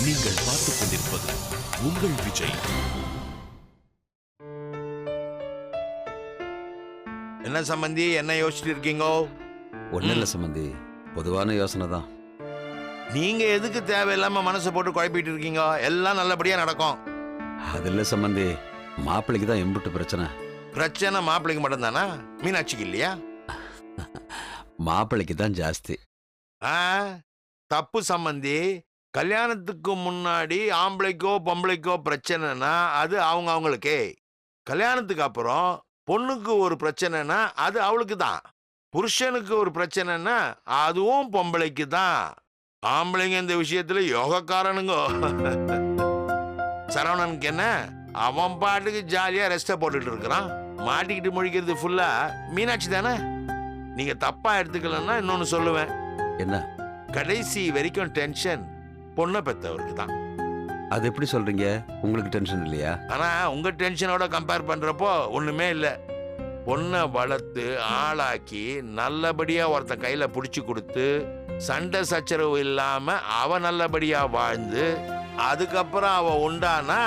நீங்கள் பார்த்துக் கொண்டிருப்பது உங்கள் விஜய். என்ன சம்பந்தி, என்ன யோசிச்சுட்டு இருக்கீங்க? ஒன்றும் இல்லை சம்பந்தி, பொதுவான யோசனை தான். நீங்க எதுக்கு தேவையில்லாம மனசை போட்டு குழப்பிட்டு இருக்கீங்க? எல்லாம் நல்லபடியா நடக்கும். அது இல்லை சம்பந்தி, மாப்பிள்ளைக்கு தான் எம்பிட்டு பிரச்சனை. பிரச்சனை மாப்பிள்ளைக்கு மட்டும்தானா? மீனாட்சிக்கு இல்லையா? மாப்பிள்ளைக்கு தான் ஜாஸ்தி. தப்பு சம்பந்தி. கல்யாணத்துக்கு முன்னாடி ஆம்பளைக்கோ பொம்பளைக்கோ பிரச்சனைனா அது அவங்களுக்கே. கல்யாணத்துக்கு அப்புறம் பொண்ணுக்கு ஒரு பிரச்சனைனா அது அவளுக்கு தான். புருஷனுக்கு ஒரு பிரச்சனைனா அதுவும் பொம்பளைக்கு தான். ஆம்பளைங்க இந்த விஷயத்துல யோகக்காரனுங்க. சரவணனுக்கு என்ன, அவன் பாட்டுக்கு ஜாலியா ரெஸ்ட போட்டுட்டு இருக்கிறான். மாட்டிக்கிட்டு முழிக்கிறது ஃபுல்லா மீனாட்சி தானே. நீங்க தப்பா எடுத்துக்கலன்னா இன்னொன்னு சொல்லுவேன். என்ன? கடைசி வரைக்கும் டென்ஷன் பொண்ணை பெத்தவருக்கு தான். அது எப்படி சொல்றீங்க? உங்களுக்கு டென்ஷன் இல்லையா? ஆனா உங்க டென்ஷனோட கம்பேர் பண்றப்போ ஒண்ணுமே இல்லை. பொண்ணை வளர்த்து ஆளாக்கி நல்லபடியா ஒருத்தன் கையில புடிச்சு கொடுத்து சண்டை சச்சரவு இல்லாம அவ நல்லபடியா வாழ்ந்து அதுக்கப்புறம் அவ உண்டானா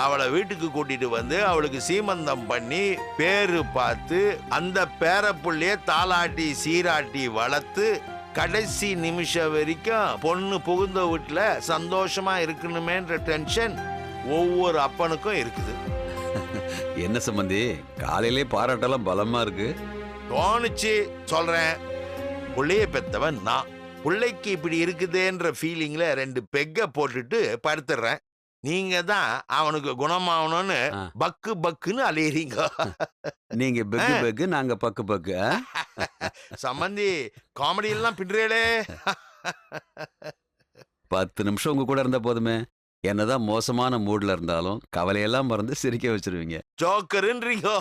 அவளை வீட்டுக்கு கூட்டிட்டு வந்து அவளுக்கு சீமந்தம் பண்ணி பேரு பார்த்து அந்த பேரப்புள்ளைய தாளாட்டி சீராட்டி வளர்த்து கடைசி நிமிஷம் வரைக்கும் பொண்ணு புகுந்த வீட்டுல சந்தோஷமா இருக்கணுமேன்ற டென்ஷன் ஒவ்வொரு அப்பனுக்கும் இருக்குது. என்ன சம்பந்தி, காலையிலே பாராட்டெல்லாம் பலமா இருக்கு. தோணுச்சு சொல்றேன். புள்ளைய பெத்தவன் நான். பிள்ளைக்கு இப்படி இருக்குதுன்ற ஃபீலிங்ல 2 பெக்க போட்டுட்டு படுத்துறேன். நீங்க தான் அவனுக்கு குணமாகணும்னு பக்கு பக்குன்னு அலையறீங்க. நீங்க பெக்கு பெக்கு, நாங்க பக்கு பக்கு. சம்பந்தி காமெடி எல்லாம் பின்றேளே. 10 நிமிஷம் உங்க கூட இருந்தா போதுமே. என்னதான் மோசமான மூட்ல இருந்தாலும் கவலையெல்லாம் மறந்து சிரிக்க வச்சிருவீங்க. ஜோக்கருன்றீங்க.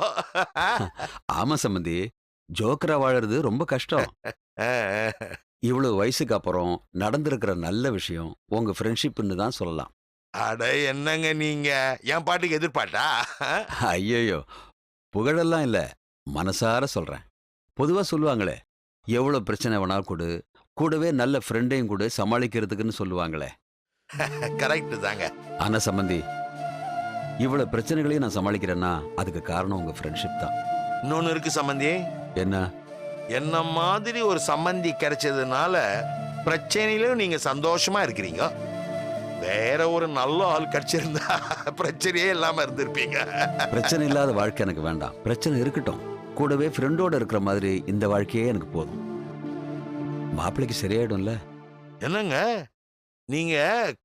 ஆமா சம்பந்தி, ஜோக்கரா வாழறது ரொம்ப கஷ்டம். இவ்வளவு வயசுக்கு அப்புறம் நடந்திருக்கிற நல்ல விஷயம் உங்க ஃப்ரெண்ட்ஷிப்னு தான் சொல்லலாம். அட என்னங்க நீங்க, என் பாட்டுக்கு எதிர்பார்த்தா? ஐயோ, புகழெல்லாம் இல்ல, மனசார சொல்றேன். பொதுவா சொல்லுவாங்களே, எவ்வளவு பிரச்சனை வேணா கொடு, கூடவே நல்ல ஃப்ரெண்டையும் கூட சமாளிக்கிறதுக்குன்னு சொல்லுவாங்களே. கரெக்ட் தாங்க. ஆனா சம்பந்தி, இவ்வளவு பிரச்சனைகளையும் நான் சமாளிக்கிறேன்னா அதுக்கு காரணம் உங்க ஃப்ரெண்ட்ஷிப் தான். இன்னொன்னு இருக்கு சம்பந்தி. என்ன? என்ன மாதிரி ஒரு சம்பந்தி கிடைச்சதுனால பிரச்சனையிலும் நீங்க சந்தோஷமா இருக்கிறீங்க. வேற ஒரு நல்ல ஆள் கிடைச்சிருந்தா பிரச்சனையே இல்லாம இருந்திருப்பீங்க. பிரச்சனை இல்லாத வாழ்க்கை எனக்கு வேண்டாம். பிரச்சனை இருக்கட்டும், கூடவே ஃப்ரெண்டோட இருக்கிற மாதிரி இந்த வாழ்க்கையே எனக்கு போதும். மாப்பிள்ளைக்கு சரியாயிடும்ல? என்னங்க நீங்க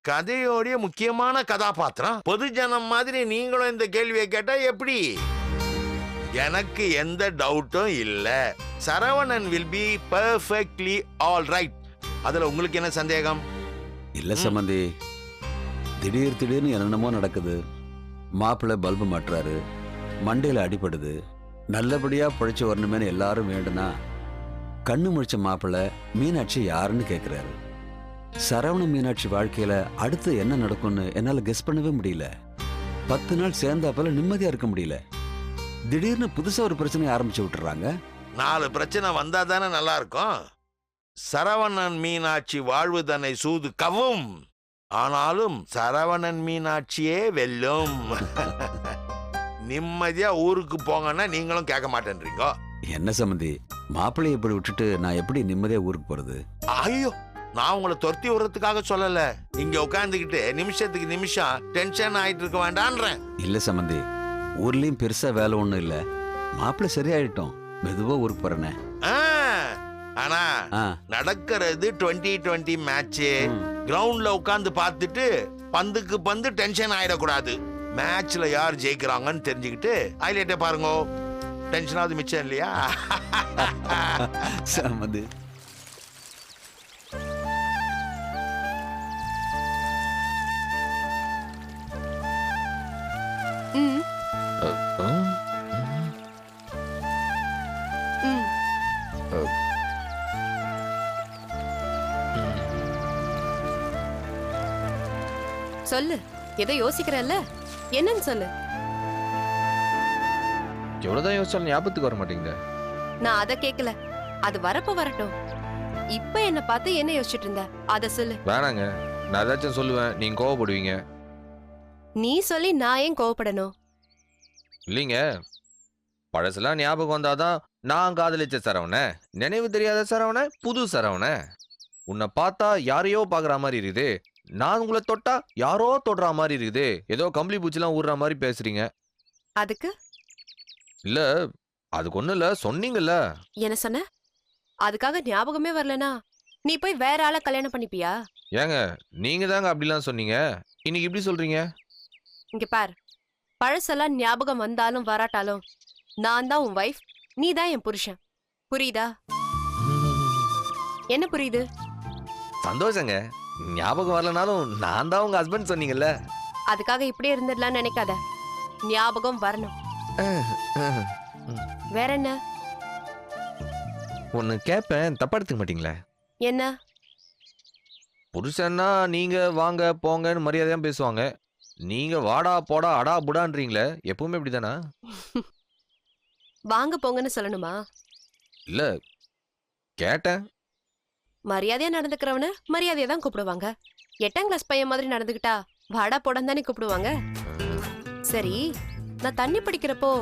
கதையோடைய முக்கியமான கதாபாத்திரம். பொதுஜனம் மாதிரி நீங்களும் இந்த கேள்வியை கேட்டா எப்படி? எனக்கு எந்த டவுட்டும் இல்ல. Saravanan will be perfectly all right. அதுல உங்களுக்கு என்ன சந்தேகம்? இல்ல சம்பந்தி, திடீர்னு என்னென்னமோ நடக்குது. மாப்பிள்ளை பல்பு மாட்டுறாரு, மண்டையில அடிபடுது, நல்லபடியா பிழைச்சு வரணுமேனு எல்லாரும் வேண்டுனா கண்ணு முழிச்ச மாப்பிள்ளை மீனாட்சி யாருன்னு கேக்குறாரு. சரவண மீனாட்சி வாழ்க்கையில அடுத்து என்ன நடக்கும்னு என்னால கெஸ் பண்ணவே முடியல. 10 நாள் சேர்ந்தாப்பல நிம்மதியா இருக்க முடியல. திடீர்னு புதுசா ஒரு பிரச்சனை ஆரம்பிச்சு விட்டுறாங்க. 4 பிரச்சனை வந்தா தானே நல்லா இருக்கும். சரவணன் மீனாட்சி வாழ்வு தன்னை சூது கவும். ஆனாலும் சரவணன் மீனாட்சியே வெல்லும். நிம்மதியா ஊருக்கு போங்கன்னா நீங்களும் கேட்க மாட்டேன்றீங்க. என்ன சம்பந்தி, மாப்பிள்ளையை இப்படி விட்டுட்டு நான் எப்படி நிம்மதியா ஊருக்கு போறது? ஐயோ, நான் உங்களை துரத்தி விடுறதுக்காக சொல்லல. இங்க உட்காந்துக்கிட்டு நிமிஷத்துக்கு நிமிஷம் டென்ஷன் ஆயிட்டு இருக்க வேண்டான்றேன். இல்ல சம்பந்தி, ஊர்லயும் பெருசா வேலை ஒண்ணும் இல்ல. மாப்பிள்ளை சரியாயிட்டோம், மெதுவா ஊருக்கு போறேனே. ஆனா நடக்கிறது 2020 மேட்ச். கிரவுண்ட்ல உட்கார்ந்து பார்த்துட்டு பந்துக்கு பந்து டென்ஷன் ஆயிடக்கூடாது. மேட்ச்ல யார் ஜெயிக்கிறாங்கன்னு தெரிஞ்சுக்கிட்டு ஹைலைட்டை பாருங்க. டென்ஷனாவது மிச்சம் இல்லையா? சம்பந்தி, சொல்லு, ஏதோ யோசிக்கிறல்ல, என்னன்னு சொல்லு. எவ்வளவுதான் யோசிச்சாலும் ஞாபகத்துக்கு வர மாட்டேங்குது. நான் அத கேக்கல, அது வரப்ப வரட்டும். இப்ப என்ன பார்த்து என்ன யோசிச்சுட்டு இருந்த அத சொல்லு. வேணாங்க, நான் ஏதாச்சும் சொல்லுவேன் நீங்க கோவப்படுவீங்க. நீ சொல்லி நான் ஏன் கோவப்படணும்? இல்லைங்க, பழசெல்லாம் ஞாபகம் வந்தாதான் நான் காதலிச்ச சரவண, நினைவு தெரியாத சரவண, புது சரவண. உன்னை பார்த்தா யாரையோ பாக்குற மாதிரி இருக்குது, நான் உங்களை தொட்டா யாரோ தொடுற மாதிரி இருக்குது, ஏதோ கம்பளி பூச்சிலாம் ஊடுற மாதிரி பேசுறீங்க. அதுக்கு இல்ல, அதுக்கு ஒண்ணும் இல்ல, சொன்னீங்கல்ல. என்ன சொன்ன? அதுக்காக ஞாபகமே வரலனா நீ போய் வேற ஆளை கல்யாணம் பண்ணிப்பியா? ஏங்க, நீங்க தாங்க அப்படிலாம் சொன்னீங்க, இன்னைக்கு இப்படி சொல்றீங்க. இங்க பார், பழசெல்லாம் ஞாபகம் வந்தாலும் வராட்டாலும் நான் தான் உன் வைஃப், நீ தான் என் புருஷன். புரியுதா? என்ன புரியுது? சந்தோஷங்க, ஞாபகம் வரலனாலும் நான் தான் உங்க ஹஸ்பண்ட் சொன்னீங்கல்ல. அதுக்காக இப்படியே இருந்துடலாம்னு நினைக்காத, ஞாபகம் வரணும். வேற என்ன? ஒன்னு கேட்பேன், தப்பா எடுத்துக்க மாட்டீங்களே? என்ன? புருஷன்னா நீங்க வாங்க போங்கன்னு மரியாதையா பேசுவாங்க, நீங்க வாடா போடா அடா புடான்றீங்களே, எப்பவுமே இப்படிதானா? வாங்க போங்கன்னு சொல்லணுமா? இல்ல, கேட்டேன். மரியாதையா நடந்துக்கிறவன மரியாதையா தான் கூப்பிடுவாங்க. 8ஆம் கிளாஸ் பையன் மாதிரி நடந்துக்கிட்டா வாடா போடான்னு தானே கூப்பிடுவாங்க. சரி, நான் தண்ணி படிக்கிறப்போ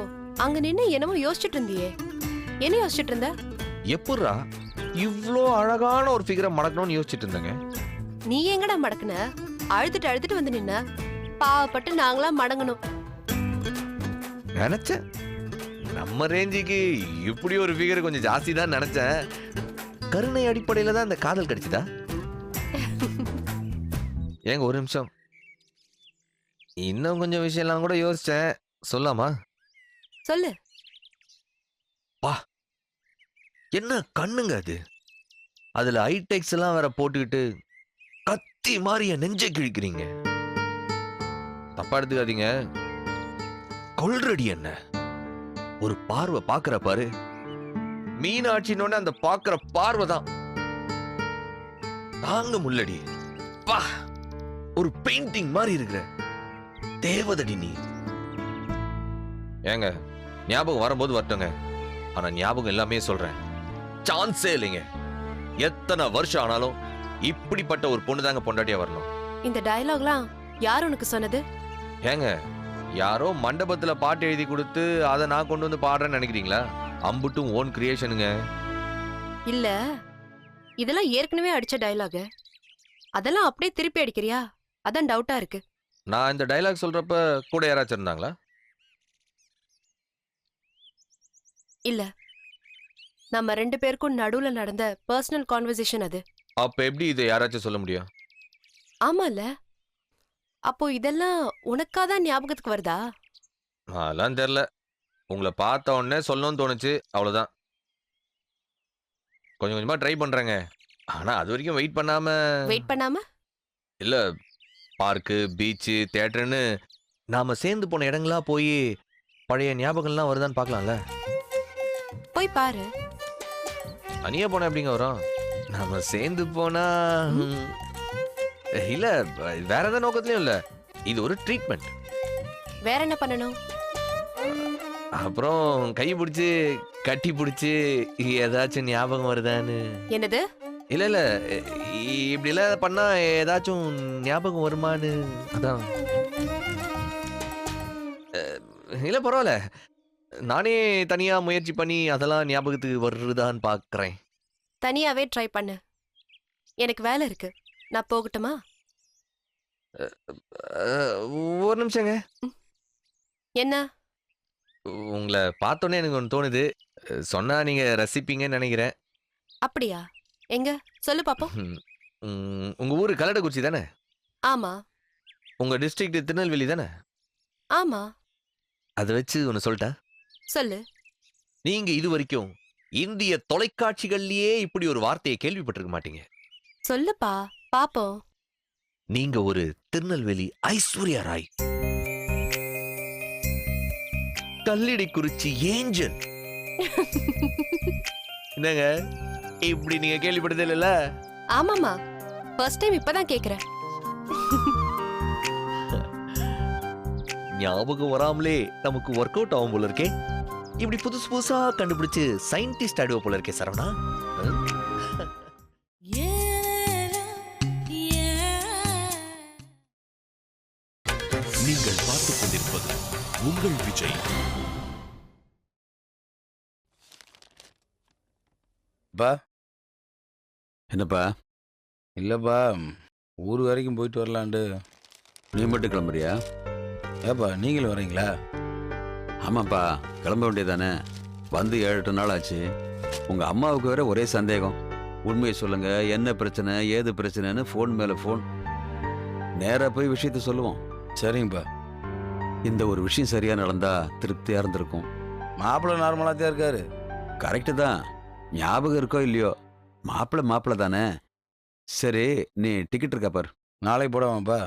அங்க நின்னு என்னமோ யோசிச்சுட்டு இருந்தியே, என்ன யோசிச்சுட்டு இருந்த? எப்படா இவ்ளோ அழகான ஒரு ஃபிகரை மடக்கணும்னு யோசிச்சுட்டு இருந்தேங்க. நீ எங்கடா மடக்குன? அழுதுட்டு அழுதுட்டு வந்து நின்ன. பாவப்பட்டு நாங்களா மடங்கணும். நினைச்சேன் நம்ம ரேஞ்சுக்கு இப்படி ஒரு ஃபிகர் கொஞ்சம் ஜாஸ்தி தான் நினைச்சேன். கருணை அடிப்படையில தான் இந்த காதல் கிடைச்சதா? ஏங்க ஒரு நிமிஷம், இன்னும் கொஞ்சம் விஷயம்லாம் கூட யோசிச்சேன், சொல்லாமா? சொல்லு. என்ன கண்ணுங்க அது, அதுல ஹைடெக்ஸ் எல்லாம் வேற போட்டுக்கிட்டு கத்தி மாதிரி என் நெஞ்சை கிழிக்கிறீங்க. தப்பா எடுத்துக்காதீங்க, கொல்றடி என்ன. ஒரு பார்வை பாக்குற பாரு, மீனாட்சினோட அந்த பாக்குற பார்வை தான் தாங்க முள்ளடி. பா, ஒரு பெயிண்டிங் மாதிரி இருக்கிற தேவதடி நீ. ஏங்க, ஞாபகம் வரும்போது வரட்டுங்க, ஆனா ஞாபகம் எல்லாமே சொல்றேன், சான்ஸே இல்லைங்க. எத்தனை வருஷம் ஆனாலும் இப்படிப்பட்ட ஒரு பொண்ணு தாங்க பொண்டாட்டியா வரணும். இந்த டயலாக்லாம் யார் உனக்கு சொன்னது? ஏங்க, யாரோ மண்டபத்துல பாட்டு எழுதி கொடுத்து அதை நான் கொண்டு வந்து பாடுறேன்னு நினைக்கிறீங்களா? அம்புட்டும் ஓன் கிரியேஷனுங்க. இல்ல, இதெல்லாம் ஏற்கனவே அடிச்ச டயலாக், அதெல்லாம் அப்படியே திருப்பி அடிக்கிறியா? அதான் டவுட்டா இருக்கு. நான் இந்த டைலாக் சொல்றப்ப கூட யாராச்சும் இருந்தாங்களா? இல்ல, நம்ம 2 பேருக்கும் நடுவுல நடந்த பர்சனல் கான்வர்சேஷன் அது. அப்ப எப்படி இதை யாராச்சும் சொல்ல முடியும்? ஆமால, அப்போ இதெல்லாம் உனக்காதான் ஞாபகத்துக்கு வருதா? அதெல்லாம் தெரியல, உங்களை பார்த்த உடனே சொல்லணும்னு தோணுச்சு, அவ்வளவுதான். கொஞ்சம் கொஞ்சமா ட்ரை பண்றேங்க, ஆனா அது வரைக்கும் வெயிட் பண்ணாம இல்ல, பார்க்கு பீச்சு தியேட்டர்னு நாம சேர்ந்து போன இடங்களா போய் பழைய ஞாபகம்லாம் வருதான்னு பார்க்கலாம்ல. போய் பாரு. தனியா போனா எப்படிங்க வரும்? நாம சேர்ந்து போனா இல்ல, வேற எந்த நோக்கத்திலயும் இல்ல, இது ஒரு ட்ரீட்மெண்ட். வேற என்ன பண்ணணும்? அப்புறம் கை பிடிச்சு கட்டி பிடிச்சு ஏதாச்சும் ஞாபகம் வருதான்னு. என்னது? இல்ல இல்ல, இப்படி எல்லாம் பண்ணா ஏதாச்சும் ஞாபகம் வருமான்னு. அதான். இல்ல பரவாயில்ல, நானே தனியா முயற்சி பண்ணி அதெல்லாம் ஞாபகத்துக்கு வருதான்னு பாக்குறேன். தனியாவே ட்ரை பண்ணு. எனக்கு வேலை இருக்கு, நான் போகட்டுமா? ஒரு நிமிஷங்க. என்ன? உங்களை பார்த்தோன்னே எனக்கு ஒன்று தோணுது, சொன்னா நீங்க ரசிப்பீங்கன்னு நினைக்கிறேன். அப்படியா? எங்க சொல்லு பாப்போம். உங்க ஊரு கல்லடக்குறிச்சி தானே? ஆமா. உங்க டிஸ்ட்ரிக்ட் திருநெல்வேலி தானே? ஆமா. அதை வச்சு ஒன்று சொல்லிட்டா? சொல்லு. நீங்க இது வரைக்கும் இந்திய தொலைக்காட்சிகள்லயே இப்படி ஒரு வார்த்தையை கேள்விப்பட்டிருக்க மாட்டீங்க. சொல்லுப்பா பாப்போம். நீங்க ஒரு திருநெல்வேலி ஐஸ்வர்யா ராய், கல்லடைக்குறிச்சி ஏஞ்சல். என்னங்க, இப்படி நீங்க கேள்விப்பட்டதே இல்ல? ஆமாமா, ஃபர்ஸ்ட் டைம் இப்பதான் கேக்குறேன். ஞாபகம் வராமலே நமக்கு ஒர்க் அவுட் ஆகும் போல இருக்கே. இப்படி புதுசு புதுசா கண்டுபிடிச்சு சயின்டிஸ்ட் ஆடுவ போல இருக்கே சரவணா. நீங்கள் பார்த்துக் கொண்டிருப்பது உங்கள் விஜய். பா என்னப்பா இல்லப்பா, ஊர் வரைக்கும் போயிட்டு வரலான்ட்டு. நீ மட்டும் கிளம்புறியா? ஏப்பா நீங்களும் வரீங்களா? ஆமாப்பா, கிளம்ப வேண்டியதானே. வந்து 7-8 நாள் ஆச்சு. உங்க அம்மாவுக்கு வேற ஒரே சந்தேகம். உண்மையை சொல்லுங்க, என்ன பிரச்சனை ஏது பிரச்சனைன்னு ஃபோன் மேல ஃபோன். நேரா போய் விஷயத்த சொல்லுவோம். சரிங்கப்பா. இந்த ஒரு விஷயம் சரியா நடந்தா திருப்தியா இருந்திருக்கும். மாப்பிள்ளை நார்மலாக தான் இருக்காரு. கரெக்டு தான். ஞாபகம் இருக்கோ இல்லையோ, மாப்பிள்ளை தானே. சரி, நீ டிக்கெட் இருக்கா பார். நாளைக்கு போடாமாப்பா?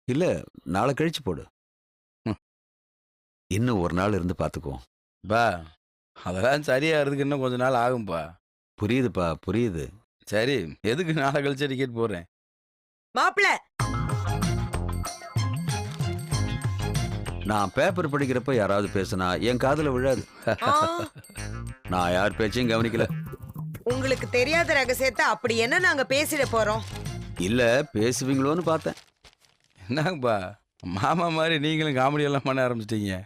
இல்ல, நாளை கழிச்சு போடு. இன்னும் ஒரு நாள் இருந்து பார்த்துக்குவோம். பா அதெல்லாம் சரியாகிறதுக்கு இன்னும் கொஞ்ச நாள் ஆகும்பா. புரியுதுப்பா, புரியுது. சரி, எதுக்கு நாளை கழிச்சு டிக்கெட் போடுறேன். மாப்பிள நான் பேப்பர் படிக்கிறப்ப யாராவது பேசினா என் காதுல விழாது. நான் யார் பேச்சையும் கவனிக்கல. உங்களுக்கு தெரியாத ரகசியத்தை அப்படி என்ன நாங்க பேசிட போறோம்? இல்ல, பேசுவீங்களோன்னு பார்த்தேன். என்னங்கப்பா, மாமா மாதிரி நீங்களும் காமெடி எல்லாம் பண்ண ஆரம்பிச்சிட்டீங்க.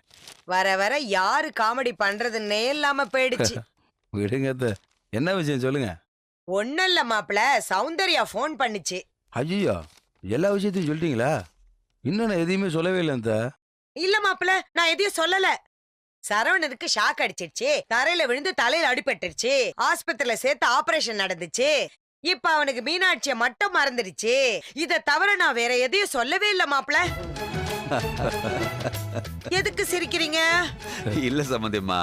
வர வர யாரு காமெடி பண்றதுன்னே இல்லாம போயிடுச்சு. விடுங்க அத்தை. என்ன விஷயம் சொல்லுங்க. ஒண்ணல்ல மாப்பிள, சௌந்தர்யா ஃபோன் பண்ணுச்சு. ஐயோ, எல்லா விஷயத்தையும் சொல்லிட்டீங்களா? இன்னும் நான் எதையுமே சொல்லவே இல்லை அத்தை. இல்ல மாப்பிள, நான் எதையும் சொல்லல. சரவணனுக்கு ஷாக் அடிச்சிருச்சு, தரையில விழுந்து தலையில அடிபட்டுருச்சு, ஆஸ்பத்திரியில சேர்த்து ஆபரேஷன் நடந்துச்சு. இப்ப அவனுக்கு மீனாட்சிய மட்டும் மறந்துடுச்சு. இத தவிர நான் வேற எதையும் சொல்லவே இல்ல மாப்பிள. எதுக்கு சிரிக்கிறீங்க? இல்ல சம்பந்தியம்மா,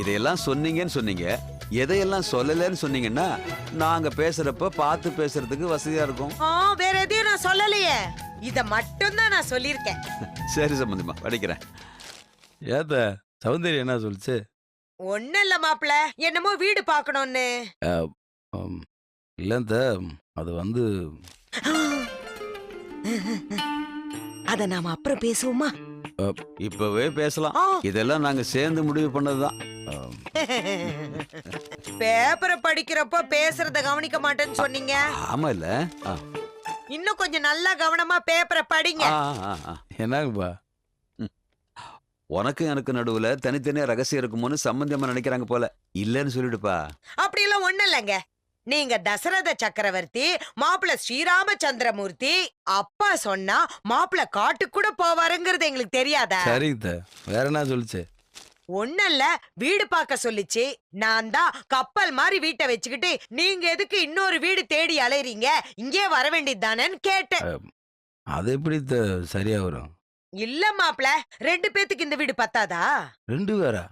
இதையெல்லாம் சொன்னீங்கன்னு சொன்னீங்க. எதையெல்லாம் சொல்லலன்னு சொன்னீங்கன்னா நாங்க பேசுறப்ப பார்த்து பேசுறதுக்கு வசதியா இருக்கும். வேற எதையும் நான் சொல்லலையே, இத மட்டும் தான் நான் சொல்லியிருக்கேன். சரி சம்பந்தியம்மா, படிக்கிறேன். ஏத்த சௌந்தர்யா என்ன சொல்லுச்சு? ஒண்ணல்ல மாப்பிள, என்னமோ வீடு பாக்கணும்னு. இல்ல அது வந்து அத நாம அப்புறம் பேசுவோமா? இப்பவே பேசலாம். ஆ. இதெல்லாம் நாங்க சேர்ந்து முடிவு பண்ணதுதான். பேப்பரை படிக்கிறப்ப பேசுறத கவனிக்க மாட்டேன்னு சொன்னீங்க. ஆமா இல்ல? இன்னும் கொஞ்சம் நல்லா கவனமா பேப்பரை படிங்க. என்னங்கப்பா? உனக்கு எனக்கு நடுவுல தனித்தனியா ரகசியம் இருக்குமோன்னு சம்பந்தியமா நினைக்கிறாங்க போல. இல்லன்னு சொல்லிடுப்பா. அப்படி எல்லாம் ஒண்ணு இல்லைங்க. நீங்க தசரத சக்கரவர்த்தி, மாப்பிள்ள ஸ்ரீராமச்சந்திரமூர்த்தி. அப்பா சொன்னா மாப்பிள்ள காட்டுக்கு கூட போவாருங்கிறது எங்களுக்கு தெரியாதா? சரிங்க, வேற என்ன சொல்லுச்சு? ஒண்ணல்ல, வீடு பார்க்க சொல்லிச்சு. நான் தான் கப்பல் மாதிரி வீட்டை வச்சுக்கிட்டு நீங்க எதுக்கு இன்னொரு வீடு தேடி அலையறீங்க, இங்கே வர வேண்டியது தானேன்னு கேட்டேன். அது எப்படி சரியா வரும்? இல்ல மாப்பிள, 2 பேத்துக்கு இந்த வீடு பத்தாதா? 2 பேரா?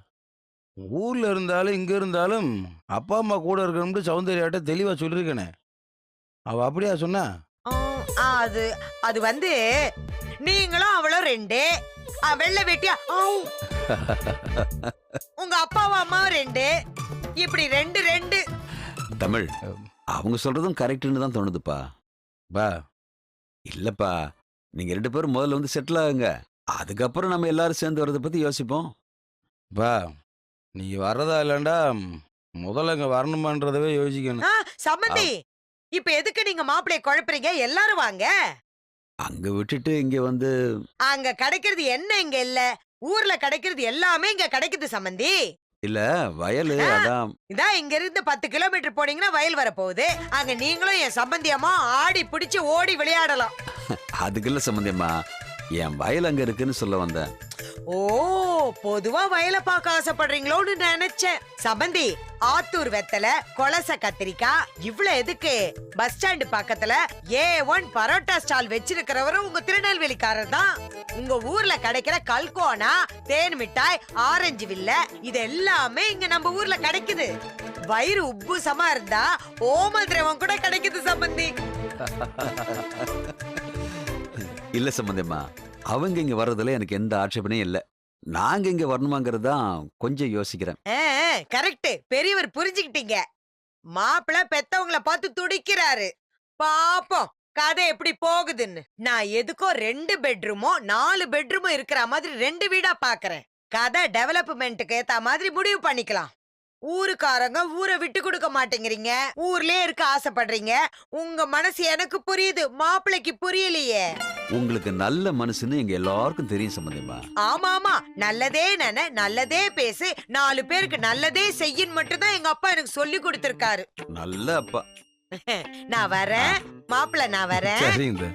ஊர்ல இருந்தாலும் இங்க இருந்தாலும் அப்பா அம்மா கூட இருக்கணும்னு சௌந்தர்யாட்ட தெளிவா சொல்லிருக்கனே. அவ அப்படியா சொன்னா? அது அது வந்து நீங்களும் அவளும் 2, வெள்ளை வேட்டியா உங்க அப்பாவும் அம்மாவும் 2, இப்படி 2 தமிழ், அவங்க சொல்றதும் கரெக்ட்னு தான் தோணுதுப்பா. பா இல்லப்பா, நீங்க 2 பேரும் முதல்ல வந்து செட்டில் ஆகுங்க. அதுக்கப்புறம் நம்ம எல்லாரும் சேர்ந்து வரதை பத்தி யோசிப்போம். பா நீங்க வர்றதா இல்லண்டா முதல்ல இங்க வரணுமான்றதவே யோசிக்கணும். சம்மந்தி, இப்ப எதுக்கு நீங்க மாப்பிளைய குழப்பறீங்க? எல்லாரும் வாங்க. அங்க விட்டுட்டு இங்க வந்து அங்க கிடைக்கிறது என்ன இங்க இல்ல? ஊர்ல கிடைக்கிறது எல்லாமே இங்க கிடைக்குது சம்மந்தி. இல்ல வயலு, அதான். இதான் இங்க இருந்து 10 கிலோமீட்டர் போனீங்கன்னா வயல் வர போகுது. அங்க நீங்களும் என் சம்பந்தியமா ஆடி பிடிச்சு ஓடி விளையாடலாம். அதுக்கு இல்ல சம்பந்தியம்மா, என் வயல் அங்க இருக்குன்னு சொல்ல வந்தேன். ஓ, பொதுவா வயலை பார்க்க ஆசைப்படுறீங்களோன்னு நினைச்சேன். சம்பந்தி, ஆத்தூர் வெத்தலை, கொலச கத்திரிக்காய் இவ்வளவு எதுக்கு? பஸ் ஸ்டாண்ட் பக்கத்துல A1 பரோட்டா ஸ்டால் வச்சிருக்கிறவரும் உங்க திருநெல்வேலிக்காரர் தான். உங்க ஊர்ல கிடைக்கிற கல்கோனா, தேன் மிட்டாய், ஆரஞ்சு வில்ல இது எல்லாமே இங்க நம்ம ஊர்ல கிடைக்குது. வயிறு உப்புசமா இருந்தா ஓமல் திரவம் கூட கிடைக்குது சம்பந்தி. இல்ல சம்பந்தியம்மா, அவங்க இங்க வர்றதுல எனக்கு எந்த ஆட்சேபனையும் இல்ல. நாங்க இங்க வரணுமாங்கிறது தான் கொஞ்சம் யோசிக்கிறேன். கரெக்ட், பெரியவர் புரிஞ்சுக்கிட்டீங்க. மாப்பிள்ள பெத்தவங்கள பார்த்து துடிக்கிறாரு. பாப்போம் கதை எப்படி போகுதுன்னு. நான் எதுக்கோ 2 பெட்ரூமோ 4 பெட்ரூமோ இருக்கிற மாதிரி 2 வீடா பாக்குறேன். கதை டெவலப்மெண்ட்டுக்கு ஏத்த மாதிரி முடிவு பண்ணிக்கலாம். ஊருக்காரங்க ஊரை விட்டு கொடுக்க மாட்டேங்கிறீங்க, ஊர்லயே இருக்க ஆசைப்படுறீங்க. உங்க மனசு எனக்கு புரியுது, மாப்பிள்ளைக்கு புரியலையே. உங்களுக்கு நல்ல மனசுன்னு எங்க எல்லாருக்கும் தெரியும் சம்பந்தியம்மா. ஆமா ஆமா, நல்லதே நன, நல்லதே பேசு, 4 பேருக்கு நல்லதே செய்யின்னு மட்டும் தான் எங்க அப்பா எனக்கு சொல்லி கொடுத்திருக்காரு. நல்ல அப்பா. நான் வரேன் மாப்பிள்ளை, நான் வரேன். சரிங்க.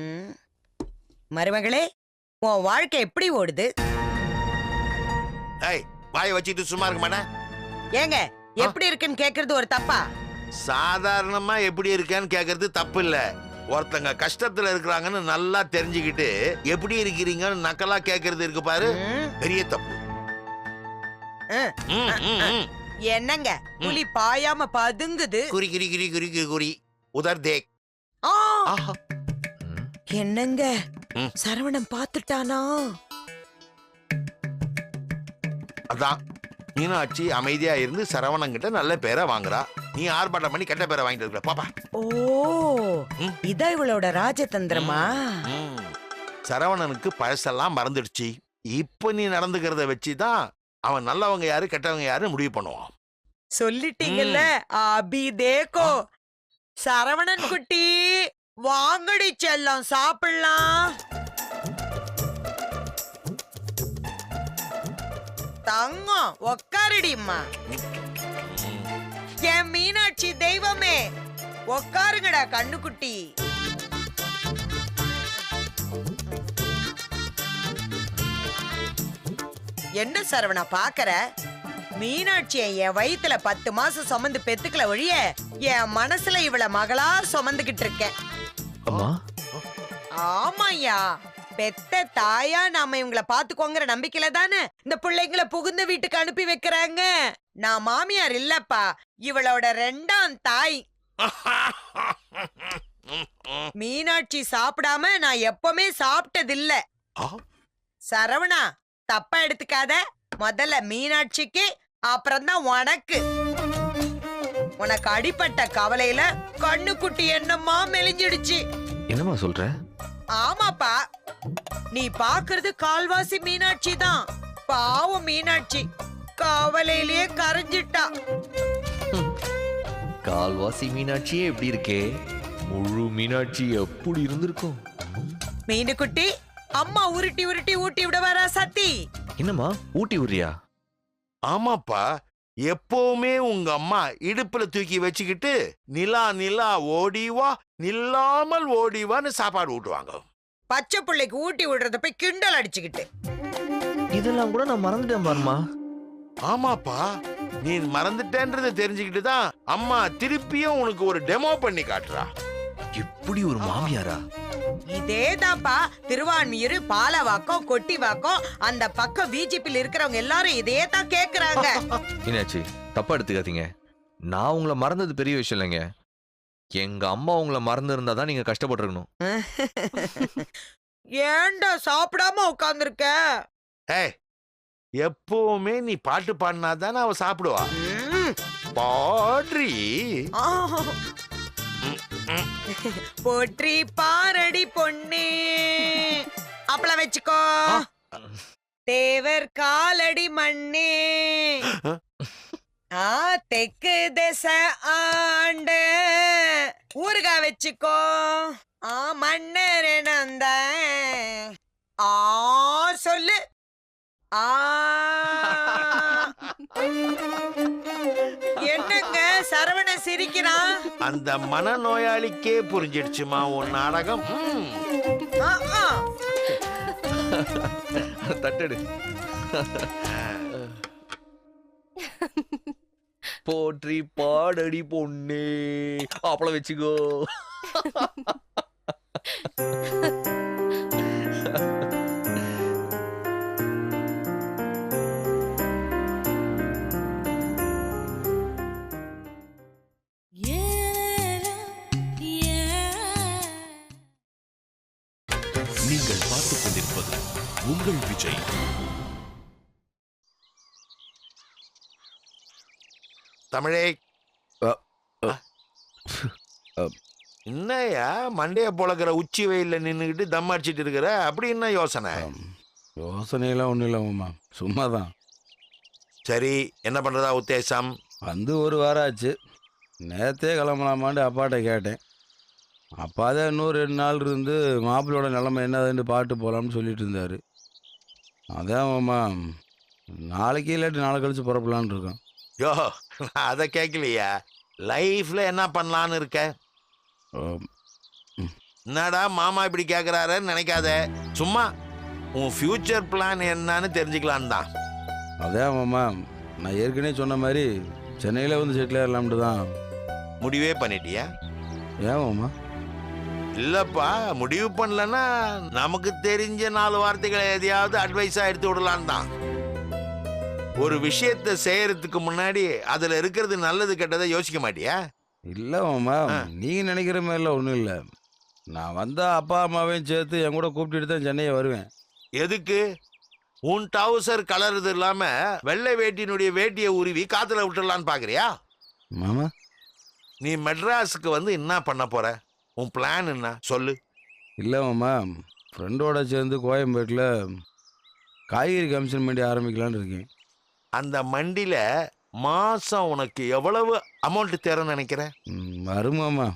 ம். மருமகளே, உன் வாழ்க்கை எப்படி ஓடுது? ஏய், வாயை வச்சுட்டு சும்மா இருக்க மாட்டேன். ஏங்க, எப்படி இருக்குன்னு கேக்குறது ஒரு தப்பா? சாதாரணமா எப்படி இருக்கேன்னு கேக்குறது தப்பு இல்ல. ஒருத்தங்க கஷ்டத்துல இருக்கிறாங்கன்னு நல்லா தெரிஞ்சுக்கிட்டு எப்படி இருக்கிறீங்கன்னு நக்கலா கேக்குறது இருக்கு பாரு, ம். பெரிய தப்பு. ம். ம், ம், ம். என்னங்க புலி பாயாம பதுங்குது? குறி குறி குறி குறி குறி குறி உதர் தேக். ஆ, ஆஹா. என்னங்க ம். சரவணன் பாத்துட்டானா? அதான் மீனாட்சி அமைதியா இருந்து சரவணங்கிட்ட நல்ல பேரை வாங்குறா. நீ ஆர்ப்பாட்டம் பண்ணி கெட்ட பேரை வாங்கிட்டு இருக்க பாப்பா. ஓ, ம். இதான் இவளோட ராஜதந்திரமா? ம். சரவணனுக்கு பழசெல்லாம் மறந்துடுச்சு. இப்ப நீ நடந்துக்கிறத வச்சுதான் அவன் நல்லவங்க யாரு கெட்டவங்க யாரு முடிவு பண்ணுவான். சொல்லிட்டீங்கல்ல, அபி தேக்கோ. சரவணன் குட்டி, வாங்கடி செல்லம், சாப்பிடலாம். தங்கம், உக்காருடிம்மா. என் மீனாட்சி தெய்வமே, உக்காருங்கடா கண்ணுக்குட்டி. என்ன சரவணா பாக்கற? மீனாட்சிய என் வயித்துல 10 மாசம் சுமந்து பெத்துக்கல ஒழிய, என் மனசுல இவள மகளா சுமந்துகிட்டு இருக்கேன். அம்மா, ஆமாய்யா, பெத்த தாயா நாம இவங்கள பாத்துக்கோங்கிற நம்பிக்கையில தானே இந்த பிள்ளைங்களை புகுந்த வீட்டுக்கு அனுப்பி வைக்கிறாங்க. நான் மாமியார் இல்லப்பா, இவளோட 2ஆம் தாய். மீனாட்சி சாப்பிடாம நான் எப்பவுமே சாப்பிட்டதில்ல. ஆ, சரவணா, தப்பா எடுத்துக்காத. முதல்ல மீனாட்சிக்கு, அப்புறம் தான் உனக்கு. உனக்கு அடிப்பட்ட கவலையில கண்ணுக்குட்டி என்னம்மா மெலிஞ்சிடுச்சு. என்னம்மா சொல்ற? ஆமாப்பா, நீ பாக்குறது கால்வாசி மீனாட்சி தான். பாவம் மீனாட்சி கவலையிலேயே கரைஞ்சிட்டா. கால்வாசி மீனாட்சியே எப்படி இருக்கே, முழு மீனாட்சி எப்படி இருந்திருக்கும்? மீனுக்குட்டி, அம்மா உருட்டி உருட்டி ஊட்டி விட வரா சத்தி. என்னம்மா ஊட்டி விடுறியா? ஆமாப்பா, எப்பவுமே உங்க அம்மா இடுப்புல தூக்கி வச்சுக்கிட்டு நிலா நிலா ஓடிவா நில்லாமல் ஓடிவான்னு சாப்பாடு ஊட்டுவாங்க. பச்சை பிள்ளைக்கு ஊட்டி விடுறத போய் கிண்டல் அடிச்சுக்கிட்டு. இதெல்லாம் கூட நான் மறந்துட்டேன் பாருமா. ஆமாப்பா, நீ மறந்துட்டேன்றதை தெரிஞ்சுக்கிட்டு தான் அம்மா திருப்பியும் உனக்கு ஒரு டெமோ பண்ணி காட்டுறா. இப்படி ஒரு மாமியாரா? இதேதான்ப்பா, திருவான்மியூர், பாலவாக்கம், கொட்டிவாக்கம், அந்த பக்கம் பிஜேபியில் இருக்கிறவங்க எல்லாரும் இதே தான் கேக்குறாங்க. என்னாச்சு, தப்பா எடுத்துக்காதீங்க. நான் உங்களை மறந்தது பெரிய விஷயம் இல்லைங்க. எங்க அம்மா உங்களை மறந்து இருந்தா தான் நீங்க கஷ்டப்பட்டிருக்கணும். ஏன்டா சாப்பிடாம உட்கார்ந்துருக்க? ஏய், எப்பவுமே நீ பாட்டு பாடினாதானே அவ சாப்பிடுவா. பாட்ரி. போற்றி பாரடி பொன்னே. அப்பள வச்சுக்கோ. தேவர் காலடி மண்ணே. தெற்கு திசை ஆண்ட ஊறுகாய் வச்சுக்கோ. மன்னர் நந்த சொல்லு. என்னங்க சரவண சிரிக்கிறான்? அந்த மனநோயாளிக்கே புரிஞ்சிடுச்சுமா உன் நாடகம். தட்டடு. போற்றி பாடடி பொண்ணே, அப்பளம் வச்சுக்கோ. நீங்கள் பார்த்துக் கொண்டிருப்பது உங்கள் விஜய். தமிழே, என்னையா மண்டைய பொழக்கிற உச்சி வெயில்ல நின்றுக்கிட்டு தம் அடிச்சிட்டு இருக்கிற? அப்படி என்ன யோசனை? யோசனையெல்லாம் ஒன்றும் இல்லை மாமா, சும்மா தான். சரி, என்ன பண்றதா உத்தேசம்? வந்து ஒரு வாரம் ஆச்சு. நேற்றே கிளம்பலாமான்னு அப்பாட்ட கேட்டேன். அப்பா தான் இன்னும் 2 நாள் இருந்து மாப்பிள்ளையோட நிலைமை என்னதுன்னு பாட்டு போகலாம்னு சொல்லிட்டு இருந்தார். அதான் மாமா, நாளைக்கு இல்லாட்டி நாளை கழிச்சு புறப்படலான்னு இருக்கோம். யோ, நான் அதை கேட்கலையா. லைஃப்ல என்ன பண்ணலான்னு இருக்க? ஆம். என்னடா மாமா இப்படி கேட்குறாருன்னு நினைக்காத. சும்மா உன் ஃபியூச்சர் பிளான் என்னன்னு தெரிஞ்சுக்கலான்னு தான். அதான் மாமா, நான் ஏற்கனவே சொன்ன மாதிரி சென்னையில் வந்து செட்டில் ஆகலாம்ட்டு தான். முடிவே பண்ணிட்டியா? ஏன் மாமா? இல்லப்பா, முடிவு பண்ணலன்னா நமக்கு தெரிஞ்ச 4 வார்த்தைகளை எதையாவது அட்வைஸா எடுத்து விடலான்னு தான். ஒரு விஷயத்தை செய்யறதுக்கு முன்னாடி அதுல இருக்கிறது நல்லது கெட்டதை யோசிக்க மாட்டியா? இல்லை மாமா, நீங்கள் நினைக்கிற மாதிரிலாம் ஒன்றும் இல்லை. நான் வந்தால் அப்பா அம்மாவையும் சேர்த்து என் கூட கூப்பிட்டுட்டு தான் சென்னையை வருவேன். எதுக்கு? உன் டவுசர் கலருது இல்லாம வெள்ளை வேட்டியினுடைய வேட்டியை உருவி காத்துல விட்டுடலான்னு பாக்குறியா? மாமா, நீ மெட்ராஸுக்கு வந்து என்ன பண்ண போற? உன் பிளான் என்ன சொல்லு. இல்லை மாமா, ஃப்ரெண்டோட சேர்ந்து கோயம்பேட்டில் காய்கறி கமிஷன் பண்ணி ஆரம்பிக்கலான்னு இருக்கேன். அந்த மண்டியில மாசம் உனக்கு எவ்வளவு அமௌண்ட் தேரன்னு நினைக்கிற? வரும் மாமா,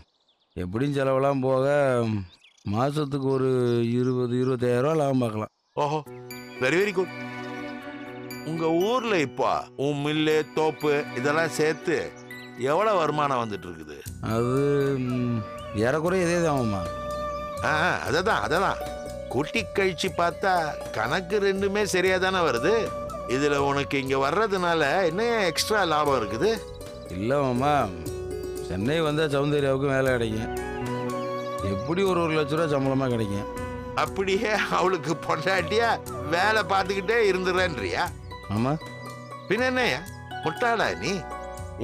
எப்படியும் செலவெல்லாம் போக மாதத்துக்கு ஒரு 20-25 ரூபா லாபம் பார்க்கலாம். ஓஹோ, வெரி வெரி குட். உங்க ஊர்ல இப்போ உன் மில்லு தோப்பு இதெல்லாம் சேர்த்து எவ்வளவு வருமானம் வந்துட்டு இருக்குது? அது ஏறக்குறைய இதே தான் மாமா. அததான் கூட்டி கழிச்சு பார்த்தா கணக்கு ரெண்டுமே சரியா தானே வருது. இதுல உனக்கு இங்க வர்றதுனால என்ன எக்ஸ்ட்ரா லாபம் இருக்குது? இல்லை மாமா, சென்னை வந்தால் சௌந்தர்யாவுக்கும் வேலை கிடைக்கும். எப்படி ஒரு 1 லட்ச ரூபா சம்பளமாக கிடைக்கும். அப்படியே அவளுக்கு பொண்டாட்டியா வேலை பார்த்துக்கிட்டே இருந்துடுறேன்றியா? ஆமா, பின்ன என்னையா முட்டாளா நீ?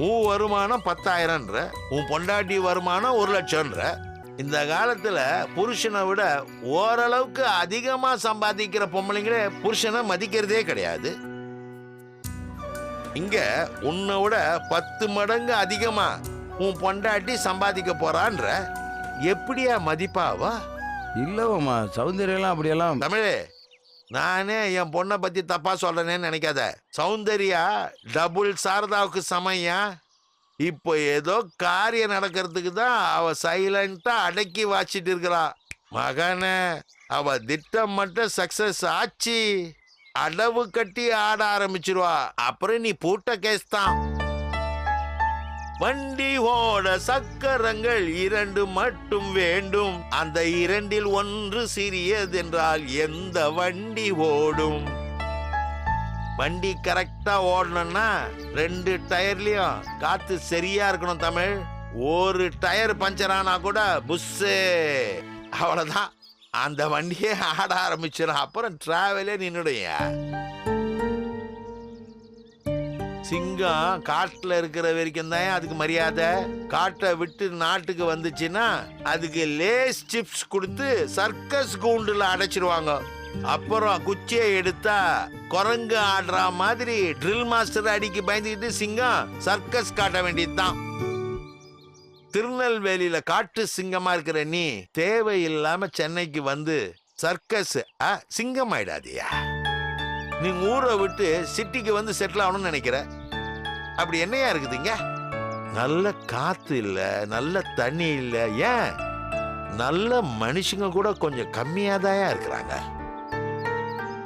உன் வருமானம் 10,000ன்ற, உன் பொண்டாட்டி வருமானம் 1 லட்சம்ன்ற. இந்த காலத்துல புருஷனை விட ஓரளவுக்கு அதிகமா சம்பாதிக்கிற பொம்பளைங்களே புருஷனை மதிக்கிறதே கிடையாது. இங்க உன்னை விட 10 மடங்கு அதிகமா உன் பொண்டாட்டி சம்பாதிக்க போறான்ற. எப்படியா மதிப்பாவா? இல்லை மாமா, சௌந்தர்யெல்லாம் அப்படியெல்லாம். தமிழே, நானே என் பொண்ணை பத்தி தப்பா சொல்றேன்னு நினைக்காத. சௌந்தர்யா டபுள் சாரதாவுக்கு சமையா. இப்போ ஏதோ காரியம் நடக்கிறதுக்கு தான் அவ சைலண்டா அடக்கி வாச்சிட்டு இருக்கிறா. மகனே, அவ திட்டம் மட்டும் சக்சஸ் ஆச்சு, அடவு கட்டி ஆட ஆரம்பிச்சிருவா. அப்புறம் நீ பூட்ட கேஸ் தான். வண்டி ஓட சக்கரங்கள் 2 மட்டும் வேண்டும். அந்த 2ல் ஒன்று சிறியதென்றால் எந்த வண்டி ஓடும்? வண்டி கரெக்டா ஓடணும்னா 2 டயர்லயும் காத்து சரியா இருக்கணும் தமிழ். ஒரு டயர் பஞ்சர் ஆனா கூட புஷ்ஷே, அவ்வளவுதான், அந்த வண்டியே ஆட ஆரம்பிச்சிடும். அப்புறம் டிராவலே நின்னுடைய. சிங்கம் காட்டுல இருக்கிற வரைக்கும் தான் அதுக்கு மரியாதை. காட்டை விட்டு நாட்டுக்கு வந்துச்சுன்னா அதுக்கு லேஸ் சிப்ஸ் கொடுத்து சர்க்கஸ் கூண்டுல அடைச்சிருவாங்க. அப்புறம் குச்சியை எடுத்தா குரங்கு ஆடுற மாதிரி ட்ரில் மாஸ்டர் அடிக்கு பயந்துக்கிட்டு சிங்கம் சர்க்கஸ் காட்ட வேண்டியதுதான். திருநெல்வேலியில காட்டு சிங்கமா இருக்கிற நீ தேவையில்லாம சென்னைக்கு வந்து சர்க்கஸ் சிங்கம் ஆயிடாதியா. நீ ஊரை விட்டு சிட்டிக்கு வந்து செட்டில் ஆகணும்னு நினைக்கிற. அப்படி என்னையா இருக்குதுங்க? நல்ல காத்து இல்ல, நல்ல தண்ணி இல்ல, ஏன் நல்ல மனுஷங்க கூட கொஞ்சம் கம்மியாதான் இருக்கிறாங்க.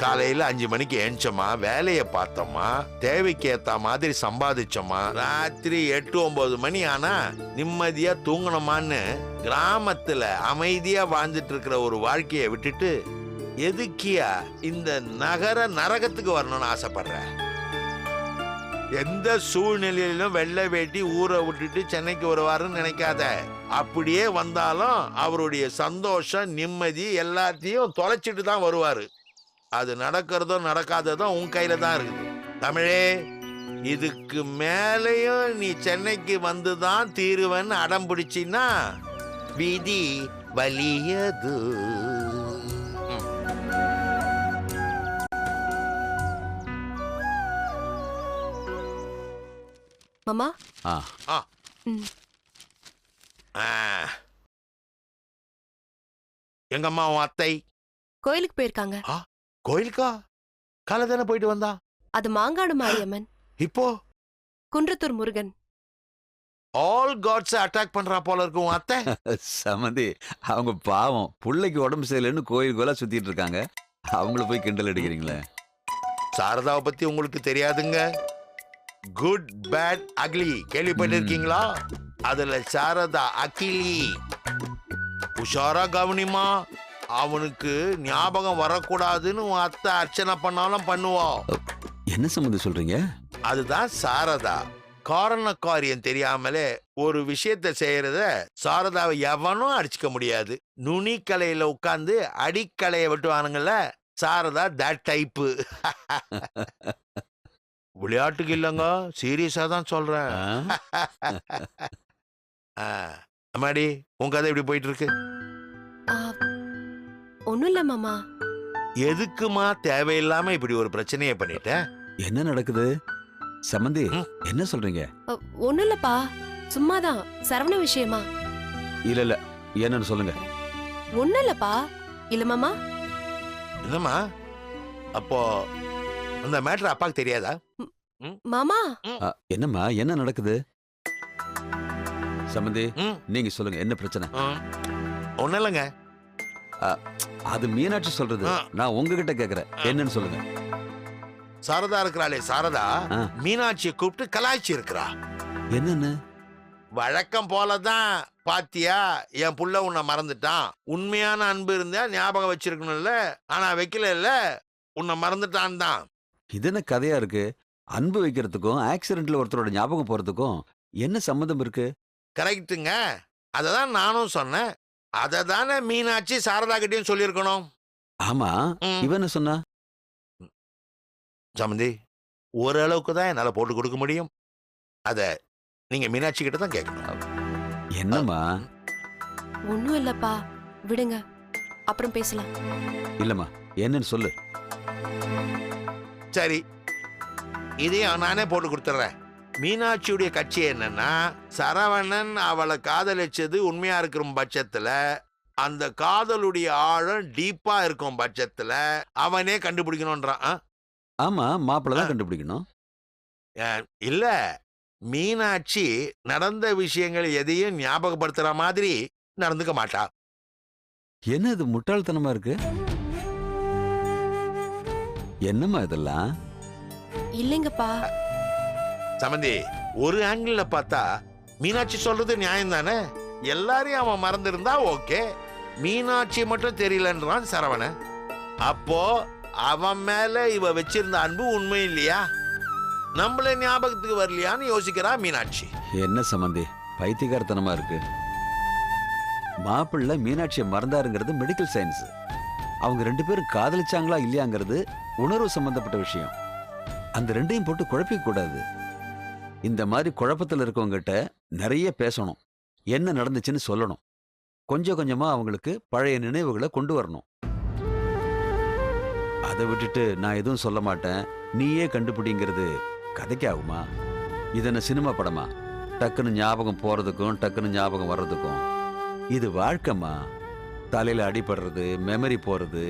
காலையில 5 மணிக்கு எழுந்தோமா, வேலையை பார்த்தோமா, தேவைக்கு ஏத்த மாதிரி சம்பாதிச்சோமா, ராத்திரி 8-9 மணி ஆனா நிம்மதியா தூங்கணுமான்னு கிராமத்துல அமைதியா வாழ்ந்துட்டு இருக்கிற ஒரு வாழ்க்கையை விட்டுட்டு எதுக்கியா இந்த நகர நரகத்துக்கு வரணும்னு ஆசைப்படுற? எந்த சூழ்நிலையிலும் வெள்ளை வேட்டி ஊரை விட்டுட்டு சென்னைக்கு வருவாருன்னு நினைக்காத. அப்படியே வந்தாலும் அவருடைய சந்தோஷம் நிம்மதி எல்லாத்தையும் தொலைச்சிட்டு தான் வருவாரு. அது நடக்கிறதோ நடக்காததோ உன் கையில தான் இருக்குது. தமிழே, இதுக்கு மேலையும் நீ சென்னைக்கு வந்துதான் தீருவன்னு அடம் பிடிச்சின்னா விதி வலியது. மாமா. ஆ ஆ எங்க அம்மா உன் அத்தை கோயிலுக்கு போயிருக்காங்க. கோயிலுக்கா? காலை தானே போயிட்டு வந்தா. அது மாங்காடு மாரியம்மன், இப்போ Kundrathur Murugan. All gods attack பண்றா போல இருக்கு உன் அத்தை. சமந்தி, அவங்க பாவம் புள்ளைக்கு உடம்பு சரியில்லைன்னு கோயில் கோலா சுத்திட்டு இருக்காங்க. அவங்கள போய் கிண்டல் அடிக்கிறீங்களே. சாரதாவை பத்தி உங்களுக்கு தெரியாதுங்க. குட் பேட் அக்லி கேள்விப்பட்டிருக்கீங்களா? அதுல சாரதா அகிலி. உஷாரா கவனிமா. அவனுக்கு ஞாபகம் வரக்கூடாதுன்னு உன் அத்தை அர்ச்சனை பண்ணாலும் பண்ணுவா. என்ன சம்மந்தி சொல்றீங்க? அதுதான் சாரதா. காரண காரியம் தெரியாமலே ஒரு விஷயத்த செய்யறத சாரதாவை எவனும் அடிச்சுக்க முடியாது. நுனிக்கலையில உட்கார்ந்து அடிக்கலையை வெட்டுவானுங்கல்ல, சாரதா தட் டைப்பு. விளையாட்டுக்கு இல்லைங்க, சீரியஸா தான் சொல்றேன். அம்மாடி, உன் கதை எப்படி போயிட்டு இருக்கு? ஒண்ணும் இல்ல மாமா. எதுக்குமா தேவையில்லாம இப்படி ஒரு பிரச்சனையை பண்ணிட்ட? என்ன நடக்குது சமந்தி? என்ன சொல்றீங்க? ஒண்ணும் இல்லப்பா, சும்மாதான். சரவண விஷயமா? இல்ல என்னன்னு சொல்லுங்க. ஒண்ணும் இல்லப்பா. இல்ல மாமா. என்னம்மா, அப்போ அந்த மேட்டர் அப்பாக்கு தெரியாதா? மாமா என்னம்மா, என்ன நடக்குது? சமந்தி, ம். நீங்க சொல்லுங்க, என்ன பிரச்சனை? ஒன்னும் இல்லைங்க. அது மீனாட்சி சொல்றது. நான் உங்ககிட்ட கேக்குறேன், என்னன்னு சொல்லுங்க. சாரதா இருக்கிறாளே, சாரதா மீனாட்சியை கூப்பிட்டு கலாய்ச்சி இருக்கிறா. என்னன்னு? வழக்கம் போலதான். பாத்தியா, என் புள்ள உன்னை மறந்துட்டான். உண்மையான அன்பு இருந்தா ஞாபகம் வச்சிருக்கணும்ல, ஆனா வைக்கல இல்ல, உன்னை மறந்துட்டான் தான். இது என்ன கதையா இருக்கு? அன்பு வைக்கிறதுக்கும் ஆக்சிடென்ட்ல ஒருத்தரோட ஞாபகம் போறதுக்கும் என்ன சம்மந்தம் இருக்கு? கரெக்டுங்க, அததான் நானும் சொன்னேன். அதை தானே மீனாட்சி சாரதா கிட்டயும் சொல்லியிருக்கணும். ஆமா, இவன் என்ன சொன்னா? சமந்தி, ஓரளவுக்கு தான் என்னால போட்டு கொடுக்க முடியும். அத நீங்க மீனாட்சி கிட்ட தான் கேட்கணும். என்னம்மா? ஒண்ணும் இல்லப்பா, விடுங்க, அப்புறம் பேசலாம். இல்லம்மா, என்னன்னு சொல்லு. சரி, இதையும் நானே போட்டு கொடுத்துட்றேன். மீனாட்சியுடைய கட்சி என்னன்னா, சரவணன் அவளை காதலிச்சது உண்மையா இருக்கிற பட்சத்துல, அந்த காதலுடைய ஆழம் டீப்பா இருக்கும் பட்சத்துல அவனே கண்டுபிடிக்கணும்ன்றான். ஆமா, மாப்பிள்ள தான் கண்டுபிடிக்கணும். இல்ல, மீனாட்சி நடந்த விஷயங்கள் எதையும் ஞாபகப்படுத்துற மாதிரி நடந்துக்க மாட்டா. என்ன இது முட்டாள்தனமா இருக்கு? என்னம்மா இதெல்லாம்? இல்லைங்கப்பா. சமந்தி, ஒரு ஆங்கிள் பார்த்தா மீனாட்சி சொல்றது நியாயம் தானே. எல்லாரையும் அவன் மறந்திருந்தா ஓகே, மீனாட்சி மட்டும் தெரியலன்றான் சரவணன். அப்போ அவன் மேல இவ வச்சிருந்த அன்பு உண்மை இல்லையா? நம்மள ஞாபகத்துக்கு வரலையான்னு யோசிக்கிறா மீனாட்சி. என்ன சம்பந்தி, பைத்தியக்காரத்தனமா இருக்கு. மாப்பிள்ள மீனாட்சியை மறந்தாருங்கிறது மெடிக்கல் சயின்ஸ். அவங்க ரெண்டு பேரும் காதலிச்சாங்களா இல்லையாங்கிறது உணர்வு சம்பந்தப்பட்ட விஷயம். அந்த ரெண்டையும் போட்டு குழப்பிக்க கூடாது. இந்த மாதிரி குழப்பத்தில் இருக்கவங்கிட்ட நிறைய பேசணும், என்ன நடந்துச்சுன்னு சொல்லணும். கொஞ்சம் கொஞ்சமா அவங்களுக்கு பழைய நினைவுகளை கொண்டு வரணும். அதை விட்டுட்டு நான் எதுவும் சொல்ல மாட்டேன், நீயே கண்டுபிடிங்கிறது கதைக்கு ஆகுமா? இதென்ன சினிமா படமா? டக்குன்னு ஞாபகம் போறதுக்கும் டக்குன்னு ஞாபகம் வர்றதுக்கும். இது வாழ்க்கைமா. தலையில அடிபடுறது, மெமரி போறது,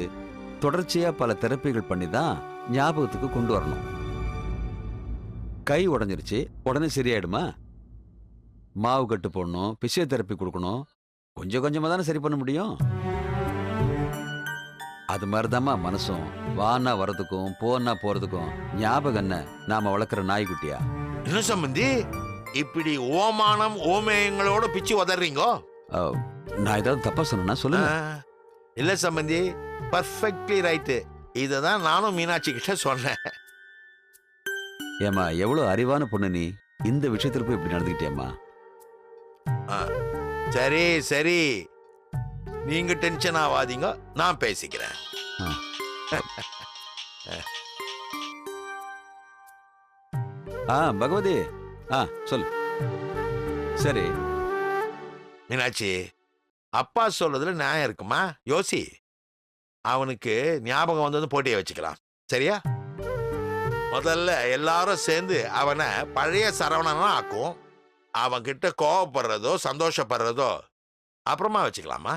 தொடர்ச்சியா பல தெரப்பிகள் பண்ணி தான் ஞாபகத்துக்கு கொண்டு வரணும். கை உடஞ்சிருச்சு, உடனே சரியாயிடுமா? மாவு கட்டு போடணும், பிசியோதெரப்பி கொடுக்கணும், கொஞ்சம் கொஞ்சமா தானே சரி பண்ண முடியும். அது மாதிரிதாம்மா மனசும். வானா வர்றதுக்கும் போனா போறதுக்கும் ஞாபகம் என்ன நாம வளர்க்குற நாய்க்குட்டியா? என்ன சம்பந்தி இப்படி ஓமானம் ஓமேயங்களோட பிச்சு உதறீங்கோ? நான் ஏதாவது தப்பா சொன்னா சொல்லுங்க. இல்ல சம்பந்தி, பர்ஃபெக்ட்லி ரைட்டு. இததான் நானும் மீனாட்சி கிட்ட சொன்னேன். ஏமா, எவ்வளவு அறிவான பொண்ணு நீ, இந்த விஷயத்துல போய் இப்படி நடந்துக்கிட்டியம்மா. சரி சரி, நீங்க டென்ஷன் ஆகாதீங்க, நான் பேசிக்கிறேன். பகவதி, சொல்லு. சரி மீனாட்சி, அப்பா சொல்றதுல நியாயம் இருக்குமா? யோசி. அவனுக்கு ஞாபகம் வந்தது போட்டியை வச்சுக்கலாம், சரியா? முதல்ல எல்லாரும் சேர்ந்து அவனை பழைய சரவணனா ஆக்கும். அவன் கிட்ட கோவப்படுறதோ சந்தோஷப்படுறதோ அப்புறமா வச்சுக்கலாமா?